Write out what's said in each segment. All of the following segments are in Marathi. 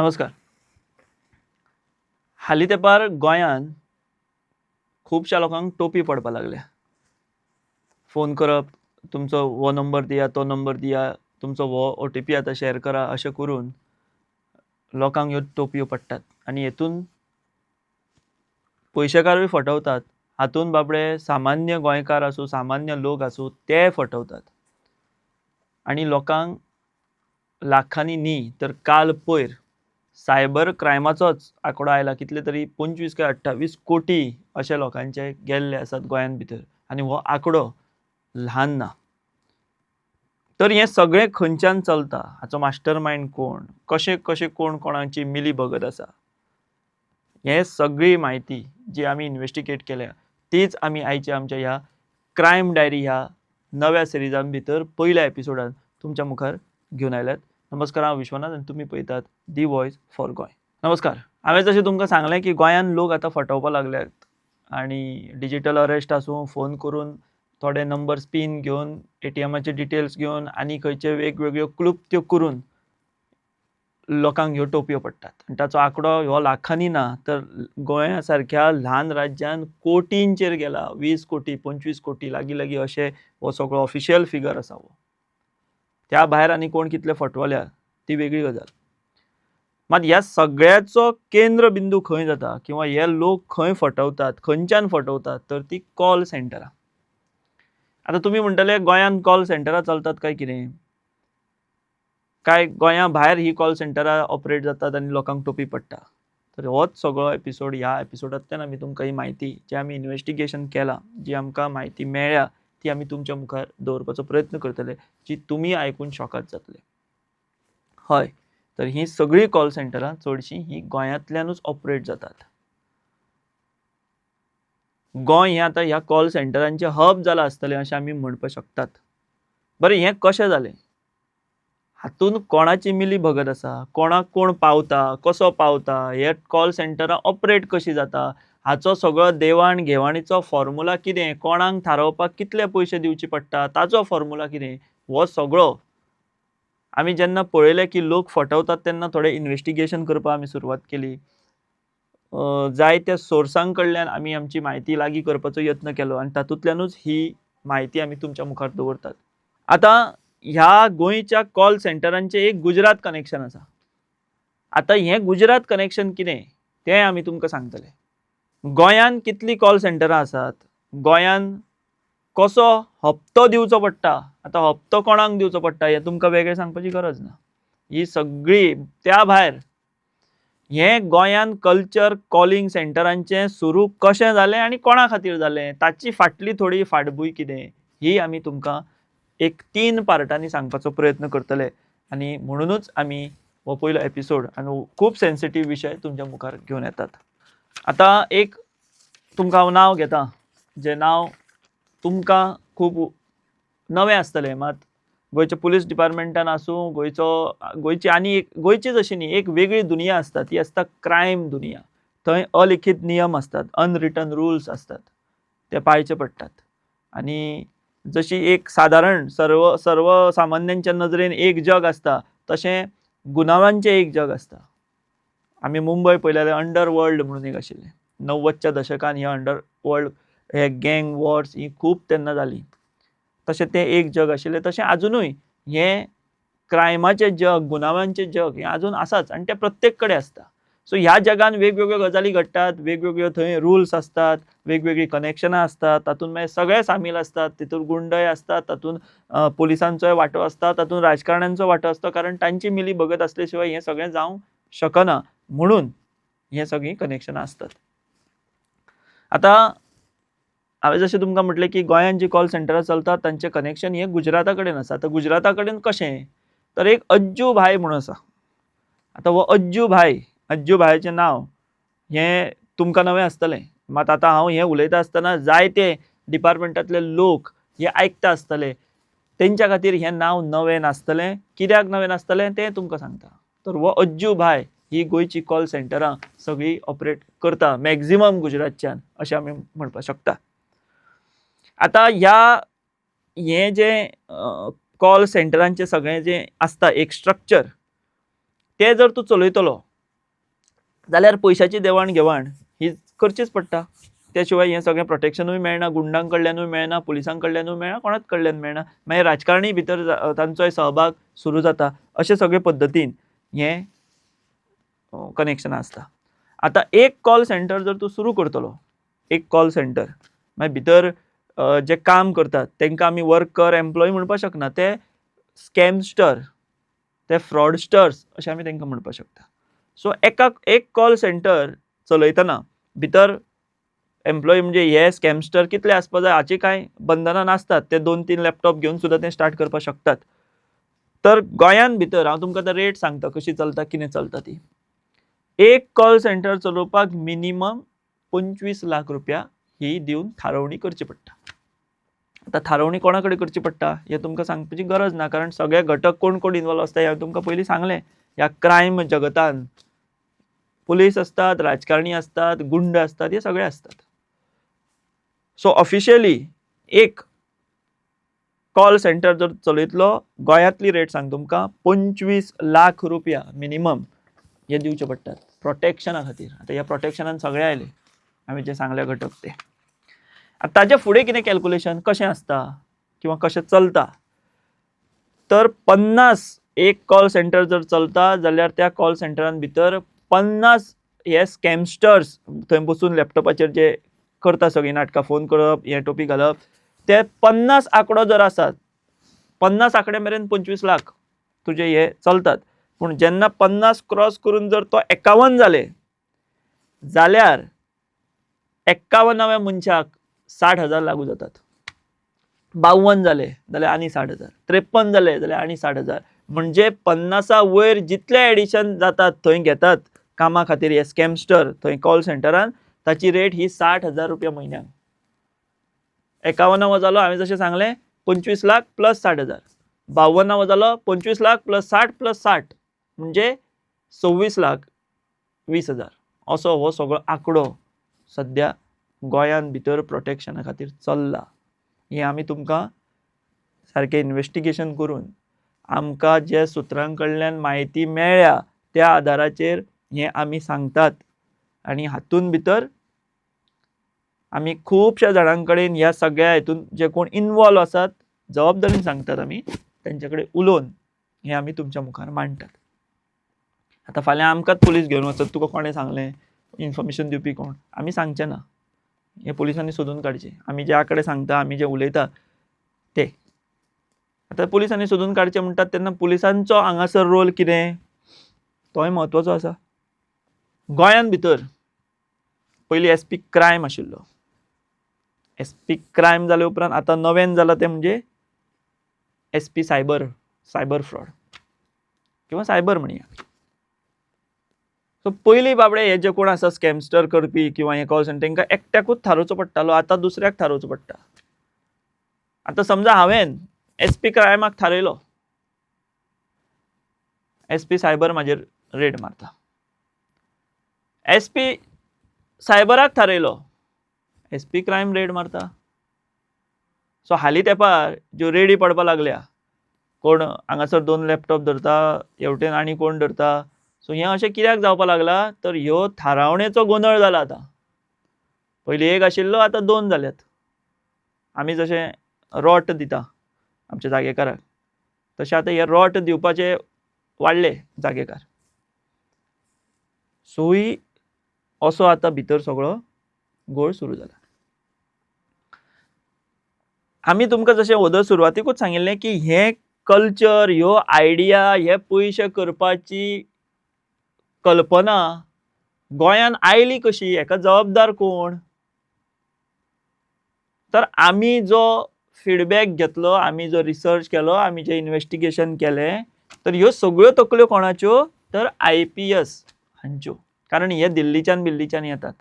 नमस्कार. हालीं तेंपार गोंयांत खुबश्या लोकांक टोपी पडपाक लागल्या. फोन करप, तुमचो हो नंबर दिया, तो नंबर दिया, तुमचो हो OTP आतां शेअर करा, अशें करून लोकांक ह्यो टोपयो पडटात आनी हेतून पयशेकारूय फटवतात. हातून बाबडे सामान्य गोंयकार आसूं, सामान्य लोक आसूं ते फटवतात. आनी लोकांक लाखांनी न्ही तर काल पयर सायबर क्रायमाचोच आंकडो आयला, कितले तरी 25 काय 28 कोटी अशे लोकांचे गेल्ले आसात गोंयान भितर आनी हो आंकडो ल्हान ना. तर हें सगळें खंयच्यान चलता, हाचो मास्टर मायंड कोण, कशें कशें कोण कोणाची मिली भगत आसा, हे सगळी म्हायती जी आमी इन्वेस्टिगेट केल्या तीच आमी आयच्या आमच्या ह्या क्रायम डायरी ह्या नव्या सिरिजान भितर पयल्या एपिसोडान तुमच्या मुखार घेवन आयल्यात. नमस्कार, हांव विश्वनाथ आनी तुमी पळयतात दी वॉयस फॉर गोंय. नमस्कार. हांवें जशें तुमकां सांगलें की गोंयान लोक आतां फटवपाक लागल्यात आनी डिजिटल अरेस्ट आसूं, फोन करून थोडे नंबर स्पीन घेवन, ATMचे डिटेल्स घेवन आनी खंयचे वेगवेगळ्यो क्लुप्त्यो करून लोकांक ह्यो टोपयो पडटात. आनी ताचो आंकडो हो लाखांनी ना तर गोंया सारक्या ल्हान राज्यान कोटींचेर गेला. 20 कोटी, 25 कोटी लागीं लागीं अशें हो सगळो ऑफिशियल फिगर आसा हो. त्या भायर आनी कोण कितले फटवल्या ती वेगळी गजाल. मात ह्या सगळ्याचो केंद्र बिंदू खंय जाता किंवा हे लोक खंय फटवतात, खंयच्यान फटवतात, तर ती कॉल सेंटरां. आतां तुमी म्हणटले गोंयान कॉल सेंटरां चलतात काय कितें? काय गोंया भायर ही कॉल सेंटरां ऑपरेट जातात आनी लोकांक टोपी पडटा? तर होच सगळो एपिसोड ह्या एपिसोडांतल्यान आमी तुमकां ही म्हायती जी आमी इन्वेस्टिगेशन केलां, जी आमकां म्हायती मेळ्ळ्या ती आमी तुमच्या मुखार दवरपाचो प्रयत्न करतले, जी तुमी आयकून शॉकाद जातले. हय, तर ही सगळी कॉल सेंटरां चडशीं ही गोंयांतल्यानूच ऑपरेट जातात. गोंय हें आतां ह्या कॉल सेंटरांचें हब जालां आसतलें अशें आमी म्हणपाक शकतात. बरें, हें कशें जालें? हातून कोणाची मिली भगत आसा, कोणाक कोण पावता, कसो पावता, हे कॉल सेंटरां ऑपरेट कशी जाता, हाचो सगळो देवाण घेवाणीचो फॉर्मुला कितें, कोणाक थारोवपाक कितले पयशे दिवचे पडटा, ताचो फॉर्मुला कितें, हो सगळो आमी जेन्ना पळयलें की लोक फटवतात तेन्ना थोडें इन्वेस्टिगेशन करपाक आमी सुरवात केली. जाय त्या सोर्सां कडल्यान आमी आमची म्हायती लागीं करपाचो यत्न केलो आनी तातूंतल्यानूच ही म्हायती आमी तुमच्या मुखार दवरतात. आतां ह्या गोंयच्या कॉल सेंटरांचें एक गुजरात कनेक्शन आसा. आतां हें गुजरात कनेक्शन कितें तें आमी तुमकां सांगतले. गोंयान कितलीं कॉल सेंटरां आसात, गोंयान कसो हप्तो दिवचो पडटा, आतां हप्तो कोणाक दिवचो पडटा हें तुमकां वेगळें सांगपाची गरज ना. ही सगळी त्या भायर हें गोंयान कल्चर कॉलिंग सेंटरांचें सुरू कशें जालें आनी कोणा खातीर जालें, ताची फाटली थोडी फाटभूंय कितें, ही आमी तुमकां एक 3 पार्टांनी सांगपाचो प्रयत्न करतले. आनी म्हणूनच आमी हो पयलो एपिसोड आनी खूब सेन्सिटीव विशय तुमच्या मुखार घेवन येतात. आतां एक तुमकां हांव नांव घेतां, जें नांव तुमकां खूब नवें आसतलें, मात गोंयच्या पुलीस डिपार्टमेंटान आसूं, गोंयची आनी एक गोंयचीच अशी न्ही, एक वेगळी दुनिया आसता, ती आसता क्रायम दुनिया. थंय अलिखीत नियम आसतात, अनरिटन रुल्स आसतात, ते पाळचे पडटात. आनी जशी एक सादारण सर्वसामान्यांच्या नजरेन एक जग आसता, तशें गुन्यांवांचें एक जग आसता. आमी मुंबय पळयलें जाल्यार अंडरवर्ल्ड म्हणून एक आशिल्लें. 90च्या दशकान हे अंडरवर्ल्ड, हे गँग वॉर्स ही खूब तेन्ना जाली. तशें तें एक जग आशिल्लें. तशें आजुनूय हें क्रायमाचें जग, गुन्यांवांचें जग हें आजून आसाच आनी तें प्रत्येक कडेन आसता. सो ह्या जगान वेगवेगळ्यो गजाली घडटात, वेगवेगळ्यो थंय रुल्स आसतात, वेगवेगळीं कनेक्शनां आसतात, तातूंत मागीर सगळे सामील आसतात, तितून गुंडय आसतात, तातूंत पुलिसांचोय वांटो आसता, तातूंत राजकारण्यांचो वांटो आसता, कारण तांची मिली भगत आसले शिवाय हें सगळें जावंक शकना, म्हणून हें सगळीं कनेक्शनां आसतात. आतां हांवें जशें तुमकां म्हटलें की गोंयान जी कॉल सेंटरां चलतात तांचें कनेक्शन हें गुजराता कडेन आसा. आतां गुजराता कडेन कशें, तर एक अज्जू भाय म्हणून आसा. आतां हो अज्जू भायचें नांव हें तुमकां नवें आसतलें, मात आतां हांव हें उलयता आसतना जायते डिपार्टमेंटांतले लोक हे आयकता आसतले, तेंच्या खातीर हें नांव नवें नासतलें. कित्याक नवें नासतलें तें तुमकां सांगता. तर हो अज्जू भाय ही गोंयची कॉल सेंटरां सगळीं ऑपरेट करता, मॅक्झिमम गुजरातच्यान अशें आमी म्हणपाक शकता. आतां हें जें कॉल सेंटरांचें सगळें जें आसता एक स्ट्रक्चर, तें जर तूं चलयतलो जाल्यार पयशाची देवाण घेवाण ही करचीच पडटा. त्या शिवाय हें सगळें प्रोटेक्शनूय मेळना, गुंडां कडल्यानूय मेळना, पुलिसां कडल्यानूय मेळना, कोणाच कडल्यान मेळना. मागीर राजकारणी भितर तांचोय सहभाग सुरू जाता. अशे सगळे पद्दतीन हें कनेक्शनां आसता. आतां एक कॉल सेंटर जर तूं सुरू करतलो, एक कॉल सेंटर, मागीर भितर जे काम करतात तांकां आमी वर्कर एम्प्लॉय म्हणपाक शकना, ते स्कॅमस्टर, ते फ्रॉडस्टर्स अशें आमी तांकां म्हणपाक शकता. सो एक कॉल सेंटर चलयतना भितर एम्प्लॉय म्हणजे हे स्कॅमस्टर कितले आसपाक जाय हाची कांय बंधनां नासतात. ते 2-3 लॅपटॉप घेवन सुद्दां ते स्टार्ट करपाक शकतात. तर गोंयान भितर हांव तुमकां आतां रेट सांगता कशी चलता, कितें चलता ती. एक कॉल सेंटर चलोवपाक मिनिमम 25 लाख रुपया ही दिवन थारावणी करची पडटा. आतां थारावणी कोणा कडेन करची पडटा हें तुमकां सांगपाची गरज ना, कारण सगळे घटक कोण कोण इन्वॉल्व आसता हें तुमकां पयलीं सांगलें. ह्या क्रायम जगतान पुलीस असतात, राजकारणी असतात, गुंड असतात, हे सगळे असतात. सो ऑफिशियली एक कॉल सेंटर जर चलयतलो, गोंयांतली रेट सांग तुमकां 25 लाख रुपया मिनिमम हे दिवचे पडटात प्रोटेक्शना खातीर. आतां ह्या प्रोटेक्शनान सगळे आयले, हांवें जे सांगले घटक ते. आतां ताजे फुडें कितें कॅल्क्युलेशन कशें आसता किंवा कशें चलता, तर 50 एक कॉल सेंटर जर चलता जाल्यार त्या कॉल सेंटरान भितर 50 हे स्कॅमस्टर्स थंय बसून लॅपटॉपाचेर जे करता सगळीं नाटकां, फोन करप, हे टोपी घालप, ते 50 आंकडो जर आसात, 50 आंकडे मेरेन 25 लाख तुजे हे चलतात. पूण जेन्ना 50 क्रॉस करून जर तो 51 जाले जाल्यार 51व्या मनशाक 60,000 लागू जातात. 52 जाले जाल्यार आनी 60,000, 53 जाले जाल्यार आनी 60,000. म्हणजे 50 वयर जितले एडिशन जातात थंय घेतात कामा खातीर हे स्कॅमस्टर थंय कॉल सेंटरान, ताची रेट ही 60,000 रुपया म्हयन्याक. 51 जालो हांवें जशें सांगलें 25 लाख प्लस 60,000. 52 जालो 25 लाख प्लस 60 प्लस 60 म्हणजे 26 लाख 20,000. असो हो सगळो आंकडो सद्या गोंयान भितर प्रोटेक्शना खातीर चल्ला. हें आमी तुमकां सारकें इन्वेस्टिगेशन करून आमकां जे सुत्रां कडल्यान म्हायती मेळ्ळ्या त्या आदाराचेर हें आमी सांगतात. आनी हातून भितर आमी खुबश्या जाणां कडेन ह्या सगळ्या हितून जे कोण इन्वॉल्व आसात जबाबदारीन सांगतात, आमी तेंचे कडेन उलोवन हें आमी तुमच्या मुखार मांडटात. आतां फाल्यां आमकांच पुलीस घेवन वचत, तुका कोणें सांगलें, इन्फॉर्मेशन दिवपी कोण, आमी सांगचें ना. हें पुलिसांनी सोदून काडचें. आमी ज्या कडेन सांगता, आमी जे उलयता ते. आतां पुलिसांनी सोदून काडचें म्हणटात तेन्ना पुलिसांचो हांगासर रोल कितें तोय म्हत्वाचो आसा. गोंयान भितर पयलीं SP क्रायम आशिल्लो. SP क्रायम जाले उपरांत आतां नवें जालां तें म्हणजे SP सायबर फ्रॉड किंवा सायबर म्हणया. सो पयलीं बाबडे हे जे कोण आसा स्कॅमस्टर करपी किंवा हे कॉल सेंटर तांकां एकट्याकूच थारोवचो पडटालो, आतां दुसऱ्याक थारोवचो पडटा. आतां समजा हांवें SP क्रायमाक थारयलो, SP सायबर म्हाजेर रेड मारता, SP सायबराक थारयलो, SP क्रायम रेड मारता. सो हालीं तेंपार ज्यो रेडी पडपाक लागल्या, कोण हांगासर 2 लॅपटॉप धरता, हेवटेन आनी कोण धरता. सो हें अशें कित्याक जावपाक लागला, तर ह्यो थारावणेचो गोंदळ जाला आतां. पयलीं एक आशिल्लो, आतां 2 जाल्यात. आमी जशें रोट दिता आमच्या जागेकाराक, तशें आतां हे रोट दिवपाचे वाडले जागेकार. सोय असो आतां भितर सगळो घोळ सुरू जाला. आमी तुमकां जशें ओदर सुरवातीकूच सांगिल्लें की हें कल्चर, ह्यो आयडिया, हे पयशे करपाची कल्पना गोंयान आयली कशी, हेका जबाबदार कोण? तर आमी जो फीडबॅक घेतलो, आमी जो रिसर्च केलो, आमी जे इन्वेस्टिगेशन केलें, तर ह्यो सगळ्यो तकल्यो कोणाच्यो, तर IPS हांच्यो. कारण हे दिल्लीच्यान येतात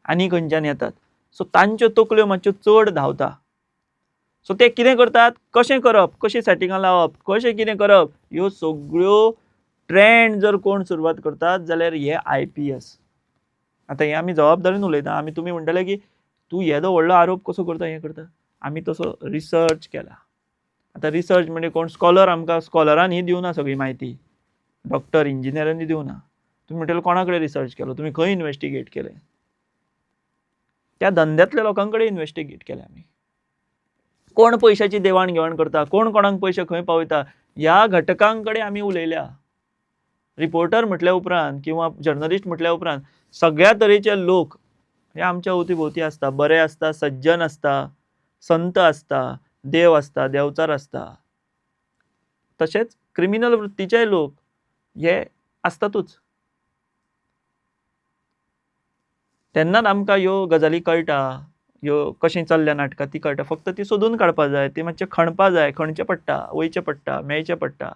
आनी खंयच्यान येतात. सो तांच्यो तकल्यो मातश्यो चड धांवता. सो ते कितें करतात, कशें करप, कशी सेटिंगां लावप, कशें कितें करप, ह्यो सगळ्यो ट्रेंड जर कोण सुरवात करतात जाल्यार हे IPS. आतां हें आमी जबाबदारीन उलयता. आमी तुमी म्हणटले की तूं येदो व्हडलो आरोप कसो करता, हें करता. आमी तसो रिसर्च केला. आतां रिसर्च म्हणजे कोण स्कॉलर, आमकां स्कॉलरान ही दिवना सगळी म्हायती, डॉक्टर इंजिनियरांनी दिवना. तुम्ही म्हणटले कोणाकडे रिसर्च केलो, तुम्ही खंय इन्व्हेस्टिगेट केले? त्या धंद्यातल्या लोकांकडे इन्व्हेस्टिगेट केले आम्ही. कोण पैशाची देवाण घेवाण करता, कोण कोणाक पैसे खंय पावयता, ह्या घटकांकडे आम्ही उलयल्या. रिपोर्टर म्हटल्या उपरांत किंवा जर्नलिस्ट म्हटल्या उपरांत सगळ्या तरेचे लोक हे आमच्या अवतीभोवती असता. बरे असता, सज्जन असता, संत असता, देव असता, देवचार असता. तसेच क्रिमिनल वृत्तीचे लोक हे असतातूच. तेन्नाच आमकां ह्यो गजाली कळटा, ह्यो कशी चल्ल्या नाटकां ती कळटा. फक्त ती सोदून काडपा जाय, ती मातशें खणपा जाय, खणचें पडटा, वयचें पडटा, मेळचें पडटा,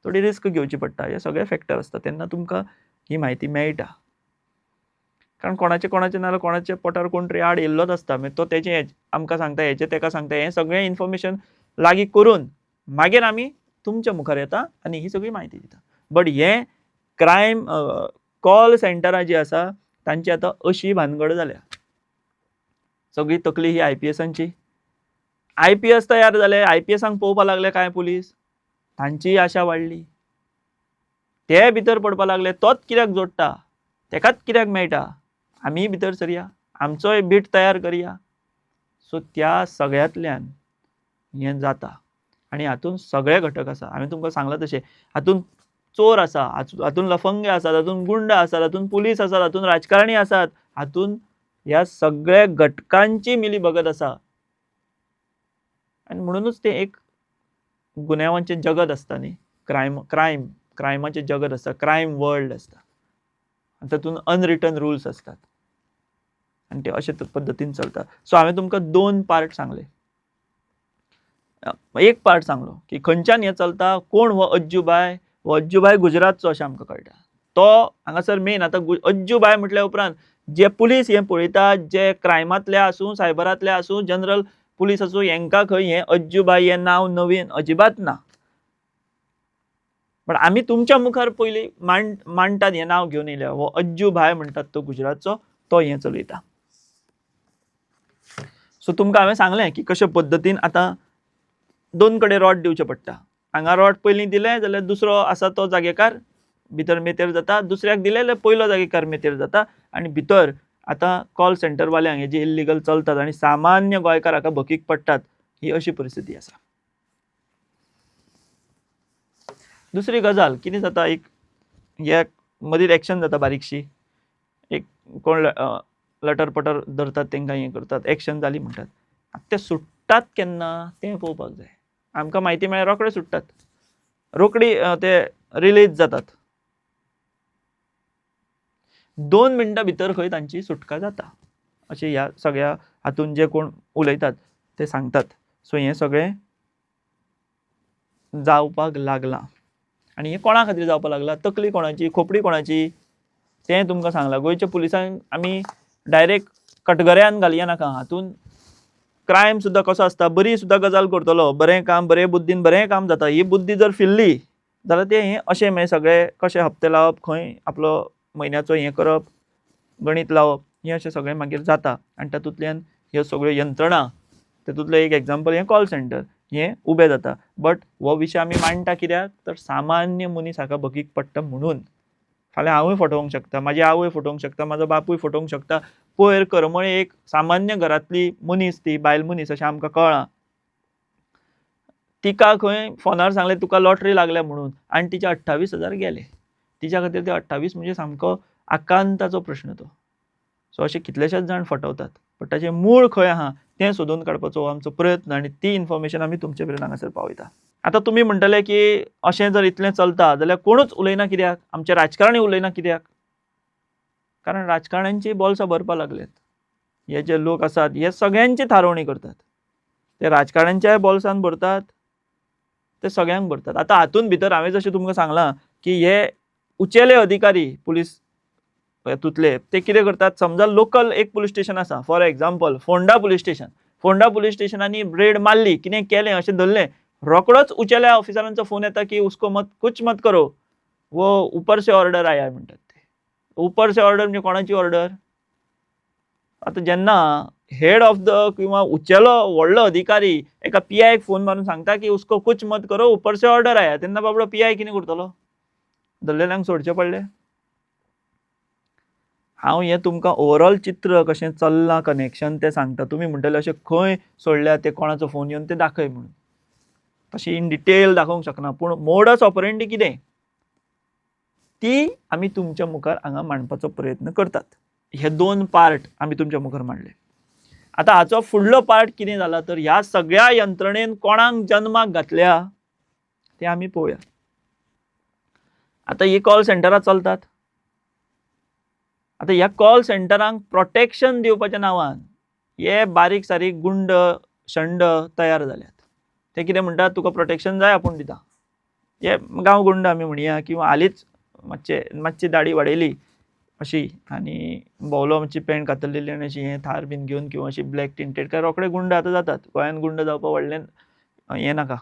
थोडी रिस्क घेवची पडटा. हे सगळे फॅक्टर असता. तेन्ना तुमकां ही म्हायती मेळटा. कारण कोणाचे नाजाल्यार कोणाच्या पोटार कोण तरी आड येयल्लोच असता. मागीर तो तेचें आमकां सांगता, हेचें तेका सांगता, हें सगळें इन्फॉर्मेशन लागीं करून मागीर आमी तुमच्या मुखार येता आनी ही सगळी म्हायती दिता. बट हें क्रायम कॉल सेंटरां जीं आसा तांची आतां अशी भानगड जाल्या. सगळी तकली ही IPSांची. IPS तयार जाले, IPSांक पळोवपा लागले कांय पुलीस, तांचीय आशा वाडली. ते भितर पडपा लागले, तोच कित्याक जोडटा, तेकाच कित्याक मेळटा, आमीय भितर सरया, आमचोय बीट तयार करया. सो त्या सगळ्यांतल्यान हें जाता. आनी हातूंत सगळे घटक आसा. हांवें तुमकां सांगलां तशें हातूंत चोर आसा, हातूंत लफंगे आसात, हातूंत गुंड आसात, हातूंत पुलीस आसात, हातूंत राजकारणी आसात, हातूंत ह्या सगळ्या घटकांची मिलीभगत आसा. आनी म्हणूनच तें एक गुन्यांवाचें जगत आसता न्ही. क्रायमाचें जगत आसता, क्रायम वर्ल्ड आसता. आनी तातूंत अनरिटन रुल्स असतात आनी ते अशे पद्दतीन चलता. सो हांवें तुमकां 2 पार्ट सांगले. एक पार्ट सांगलो की खंयच्यान हें चलता, कोण हो अज्जूबाय. हो अज्जूबाय गुजरातचो अशें आमकां कळटा. तो हांगासर मेन. आतां अज्जूबाय म्हटल्या उपरांत जे पुलीस हें पळयतात, जे क्रायमांतले आसूं, सायबरांतले आसूं, जनरल पुलीस आसूं, हेंकां खंय हें अज्जूबाई हें नांव नवीन अजिबात ना. पण आमी तुमच्या मुखार पयलीं मांडटात हें नांव घेवन येयल्या. हो अज्जूबाय म्हणटात तो गुजरातचो, तो हें चलयता. सो तुमकां हांवें सांगलें की कशे पद्दतीन आतां 2 कडेन रॉड दिवचें पडटा. हांगा रॉड पयलीं दिलें जाल्यार दुसरो आसा तो जागेकार भितर मेतेर जाता, दुसऱ्याक दिलें जाल्यार पयलो जागेकार मेतेर जाता. आनी भितर आतां कॉल सेंटरवाल्यांक हें जे इल्लीगल चलतात आनी सामान्य गोंयकाराक भकीक पडटात, ही अशी परिस्थिती आसा. दुसरी गजाल कितें जाता, एक ह्या मदींच एक्शन जाता बारीकशी. एक कोण लटर-पटर धरतात, तांकां हें करतात, एक्शन जाली म्हणटात. ते सुट्टात केन्ना तें पळोवपाक जाय. आमकां म्हायती मेळ्ळ्यार रोखडे सुट्टात, रोखडी ते रिलीज जातात. 2 मिनटां भितर खंय तांची सुटका जाता अशें ह्या सगळ्या हातूंत जे कोण उलयतात ते सांगतात. सो हें सगळें जावपाक लागलां. आनी हें कोणा खातीर जावपाक लागलां, तकली कोणाची, खोपडी कोणाची, तें तुमकां सांगलां. गोंयच्या पुलिसांक आमी डायरेक्ट कटगऱ्यान घालया नाका. हातूंत क्रायम सुद्दां कसो आसता, बरी सुद्दां गजाल करतलो, बरें काम, बरे बुद्दीन बरें काम जाता. ही बुद्दी जर फिरली जाल्यार तें हें अशें मागीर सगळे कशे हप्ते लावप, खंय आपलो म्हयन्याचो हें करप, गणीत लावप, हें अशें सगळें मागीर जाता. आनी तातूंतल्यान ह्यो सगळ्यो यंत्रणा, तातूंतलें एक एग्जांपल हें कॉल सेंटर हें उबें जाता. बट हो विशय आमी मांडटा कित्याक तर सामान्य मनीस हाका भकीक पडटा म्हणून. फाल्यां हांवूय फटोवंक शकता, म्हाजी आवय फटोवंक शकता, म्हाजो बापूय फटोवंक शकता. पयर करमळे एक सामान्य घरांतली मनीस, ती बायल मनीस अशें आमकां कळ्ळां. तिका खंय फोनार सांगलें तुका लॉटरी लागल्या म्हणून आनी तिचे 28,000 गेले. तिच्या खातीर ते 28 म्हणजे सामको आकांताचो प्रश्न तो. सो अशे कितलेशेच जाण फटवतात. बट ताचें मूळ खंय आहा तें सोदून काडपाचो आमचो प्रयत्न आनी ती इन्फॉर्मेशन आमी तुमचे मेरेन हांगासर पावयता. आतां तुमी म्हणटले की अशें जर इतलें चलता जाल्यार कोणूच उलयना कित्याक, आमचे राजकारणी उलयना कित्याक. कारण राजकारण्यांची बोल्सां भरपा लागल्यात. हे जे लोक आसात हे सगळ्यांची थारोवणी करतात. ते राजकारण्यांच्याय बोल्सान भरतात, ते सगळ्यांक भरतात. आतां हातूंत भितर हांवें जशें तुमकां सांगलां की हे उचेले अधिकारी पुलीस हातूंतले ते कितें करतात, समजा लोकल एक पुलीस स्टेशन आसा, for example Ponda police station. Ponda police स्टेशनांनी रेड मारली, कितें केलें अशें धरलें, रोखडोच उचेल्या ऑफिसरांचो फोन येता की उसको मत कुछ मत करो, वो ऊपर से ऑर्डर आया आहे म्हणटात ते. ऊपर से ऑर्डर म्हणजे कोणाची ऑर्डर. आतां जेन्ना हेड ऑफ द किंवा उचेलो व्हडलो अधिकारी एका PIक फोन मारून सांगता की उसको कुछ मत करो ऊपर से ऑर्डर आया, तेन्ना बाबडो PI कितें करतलो, धरलेल्यांक सोडचें पडलें. हांव हें तुमकां ओवरऑल चित्र कशें चल्लां कनेक्शन तें सांगता. तुमी म्हणटले अशें खंय सोडल्या ते कोणाचो फोन येवन तें दाखय म्हणून. तशी इन डिटेल दाखोवंक शकना, पूण मोडस ऑपरेंडी कितें ती आमी तुमच्या मुखार हांगा मांडपाचो प्रयत्न करतात. हे 2 पार्ट आमी तुमच्या मुखार मांडले. आतां हाचो फुडलो पार्ट कितें जाला तर ह्या सगळ्या यंत्रणेन कोणाक जन्माक घातल्या तें आमी पळोवया. आतां ही कॉल सेंटरां चलतात. आतां ह्या कॉल सेंटरांक प्रोटेक्शन दिवपाच्या नांवान हे बारीक सारीक गुंड शंड तयार जाल्यात. ते कितें म्हणटात तुका प्रोटेक्शन जाय आपूण दिता. हे गांव गुंड आमी म्हणया किंवा हालींच मातशी दाढी वाडयली अशी आनी भोवलो मातशी पॅन्ट कातरलेली आनी अशी हें थार बीन घेवन किंवा अशी ब्लॅक टिंटेड काय रोखडे गुंड आतां जातात. गोंयान गुंड जावपा व्हडलें हें नाका.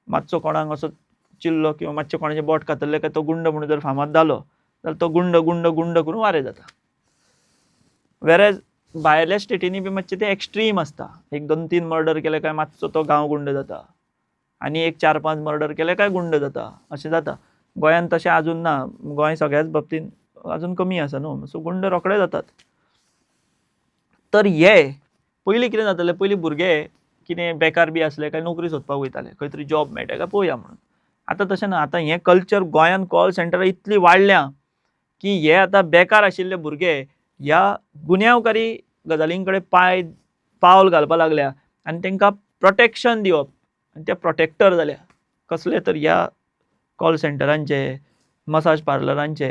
मातसो कोणाक असो चिल्लो किंवा मातशें कोणाचें बोट कातरलें काय तो गुंड म्हणून जर फामाद जालो जाल्यार तो गुंड गुंड गुंड करून वारें जाता. वेरेज भायल्या स्टेटींनी बी मातशें तें एक्स्ट्रीम आसता. 1-2-3 मर्डर केले काय मातसो तो गांव गुंड जाता आनी 1-4-5 मर्डर केले काय गुंड जाता अशें जाता. गोंयान तशें आजून ना. गोंय सगळ्याच बाबतींत अजून कमी आसा न्हू, सो गुंड रोखडे जातात. तर हे पयलीं कितें जातालें, पयलीं भुरगे कितें बेकार बी आसले काय नोकरी सोदपाक वयताले, खंय तरी जॉब मेळटा काय पळोवया म्हणून. आतां तशें ना. आतां हें कल्चर गोंयान कॉल सेंटरां इतलीं वाडल्या की हे आतां बेकार आशिल्ले भुरगे ह्या गुन्यांवकारी गजालीं कडेन पावल घालपाक लागल्या आनी तांकां प्रोटेक्शन दिवप आनी ते प्रोटेक्टर जाल्या. कसले तर ह्या कॉल सेंटरांचे, मसाज पार्लरांचे.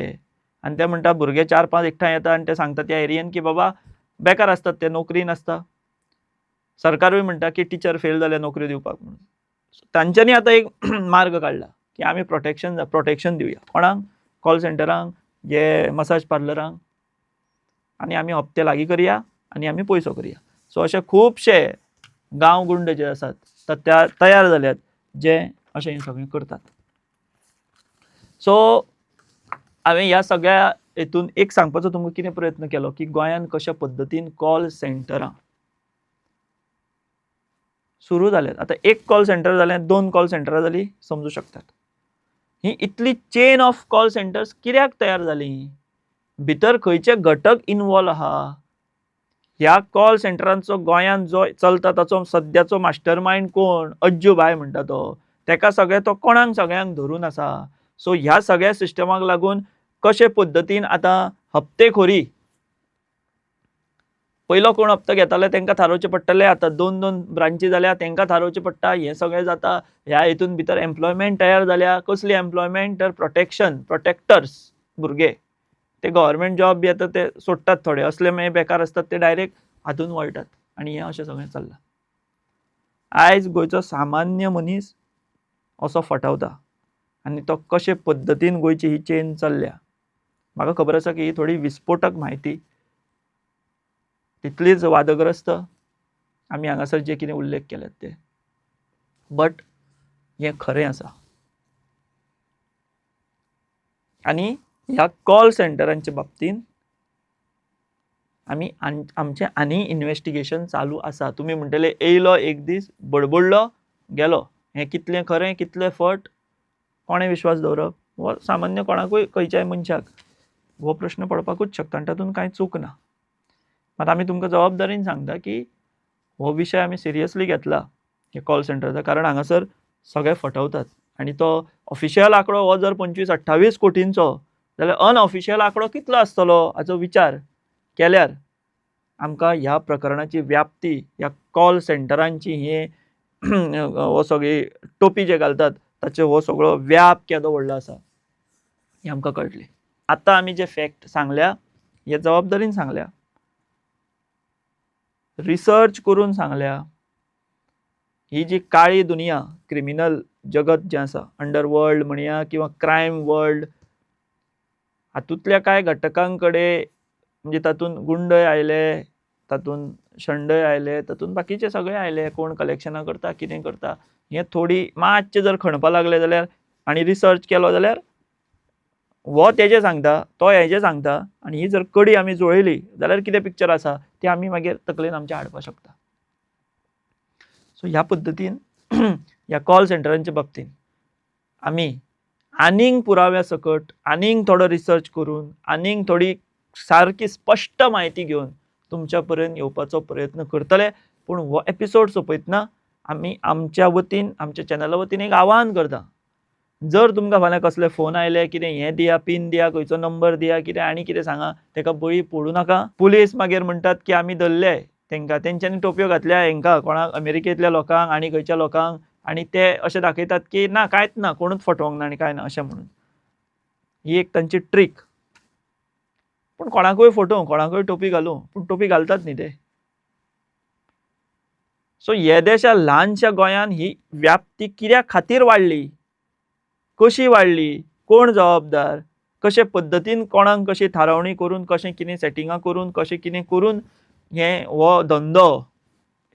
आनी ते म्हणटा भुरगे 4-5 एकठांय येता आनी ते सांगता त्या एरियेन की बाबा बेकार आसतात ते, नोकरी नासता. सरकारूय म्हणटा की टिचर फेल जाल्या नोकऱ्यो दिवपाक म्हणून. तांच्यांनी आतां एक मार्ग काडला की आमी प्रोटेक्शन दिवया कोणाक, कॉल सेंटरांक, जे मसाज पार्लरांक, आनी आमी हप्ते लागीं करया आनी आमी पयसो करया. सो अशे खुबशे गांव गुंड जे आसात तयार जाल्यात जे अशें हें सगळें करतात. सो हांवें ह्या सगळ्या हेतून एक सांगपाचो तुमकां कितें प्रयत्न केलो की गोंयान कशा पद्दतीन कॉल सेंटरां सुरू जाल्यात. आतां एक कॉल सेंटर जालें, 2 कॉल सेंटरां जालीं, समजूं शकतात. ही इतली चेन ऑफ कॉल सेंटर्स कित्याक तयार जालीं? भितर खंयचे घटक इन्वॉल्व आहा? ह्या कॉल सेंटरांचो गोंयान जो चलता ताचो सद्याचो मास्टर मायंड कोण? अज्जू भाय म्हणटा तो. तेका तो कोणाक सगळ्यांक धरून आसा. सो ह्या सगळ्या सिस्टमाक लागून कशे पद्दतीन आतां हप्तेखोरी, पयलो कोण हप्तो घेताले तांकां थारोवचें पडटलें. आतां 2-2 ब्रांची जाल्या तांकां थारोवचें पडटा. हें सगळें जाता. ह्या हितून भितर एम्प्लॉयमेंट तयार जाल्या. कसली एम्प्लॉयमेंट तर प्रोटेक्टर्स भुरगे. ते गव्हर्मेंट जॉब बी आतां ते सोडटात थोडे. असले मागीर बेकार आसतात ते डायरेक्ट हातून वळटात आनी हें अशें सगळें चल्लां. आयज गोंयचो सामान्य मनीस असो फटावता आनी तो कशे पद्दतीन गोंयची ही चेन चल्ल्या. म्हाका खबर आसा की ही थोडी विस्फोटक म्हायती, तितलीच वादग्रस्त आमी हांगासर जे कितें उल्लेख केल्यात ते, बट हें खरें आसा. आनी ह्या कॉल सेंटरांच्या बाबतींत आमी आमचें आनी इन्वेस्टिगेशन चालू आसा. तुमी म्हणटले येयलो एक दीस, बडबडलो, गेलो. हें कितलें खरें, कितलें फट, कोणें विश्वास दवरप? हो सामान्य कोणाकूय खंयच्याय मनशाक हो प्रश्न पडपाकूच शकता आनी तातूंत कांय चूक ना. मात आमी तुमकां जबाबदारीन सांगता की हो विशय आमी सिरियसली घेतला हे कॉल सेंटराचो, कारण हांगासर सगळे फटवतात. आनी तो ऑफिशियल आंकडो हो जर 25-28 कोटींचो जाल्यार अनऑफिशियल आंकडो कितलो आसतलो हाचो विचार केल्यार आमकां ह्या प्रकरणाची व्याप्ती, ह्या कॉल सेंटरांची हे हो सगळी टोपी जे घालतात ताचो हो सगळो व्याप केदो व्हडलो आसा हें आमकां कळटलें. आतां आमी जे फॅक्ट सांगल्या हे जबाबदारीन सांगल्या, रिसर्च करून सांगल्या. ही जी काळी दुनिया, क्रिमिनल जगत जें आसा, अंडरवर्ल्ड म्हणया किंवा क्रायम वर्ल्ड, हातूंतल्या कांय घटकां कडेन म्हणजे तातूंत गुंडय आयले, तातूंत शंडय आयले, तातूंत बाकीचे सगळे आयले. कोण कलेक्शनां करता, कितें करता, हें थोडी मातशें जर खणपाक लागले जाल्यार आनी रिसर्च केलो जाल्यार हो तेजें सांगता, तो हेजें सांगता, आनी ही जर कडी आमी जुळयली जाल्यार कितें पिक्चर आसा तें आमी मागीर तकलेन आमच्या हाडपाक शकता. सो ह्या पद्दतीन ह्या कॉल सेंटरांच्या बाबतींत आमी आनीक पुराव्या सकट, आनीक थोडो रिसर्च करून, आनीक थोडी सारकी स्पश्ट माहिती घेवन तुमच्या पर्यंत येवपाचो प्रयत्न करतले. पूण हो एपिसोड सोंपयतना आमी आमच्या वतीन आमच्या चॅनला वतीन एक आवाहन करता. जर तुमकां फाल्यां कसले फोन आयले, कितें हें दिया, पिन दिया, खंयचो नंबर दिया, कितें आनी कितें सांगा, तेका बळी पडूं नाका. पुलीस मागीर म्हणटात की आमी धरले तेंकां, तेंच्यांनी टोपयो घातल्या हेंकां कोणाक अमेरिकेंतल्या लोकांक आनी खंयच्या लोकांक, आनी ते अशें दाखयतात की ना कांयच ना, कोणूच फटवंक ना आनी कांय ना अशें म्हणून. ही एक तांची ट्रीक. पूण कोणाकूय फटोवं, कोणाकूय टोपी घालूं, पूण टोपी घालतात न्ही ते. सो येदेशा ल्हानशा गोंयान ही व्याप्ती कित्या खातीर वाडली, कशी वाडली, कोण जबाबदार, कशे पद्दतीन कोणाक कशी थारावणी करून, कशें कितें सेटिंगां करून, कशें कितें करून हो धंदो,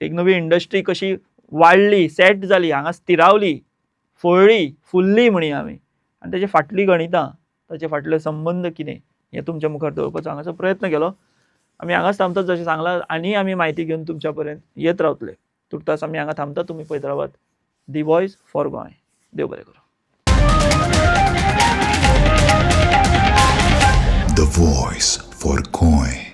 एक नवी इंडस्ट्री कशी वाडली, सेट जाली, हांगा स्थिरावली, फुल्ली म्हणया आमी, आनी ताची फाटली गणितां, ताचे फाटले संबंद कितें हें तुमच्या मुखार दवरपाचो हांगासर प्रयत्न केलो. आमी हांगाच थांबतात, जशें सांगलां, आनी आमी म्हायती घेवन तुमच्या पर्यंत येत रावतले. तुर्तास आमी हांगा थांबतात. तुमी पळयत रावात दी वॉयस फॉर गोंय. देव बरें करूं. The Voice for Goy.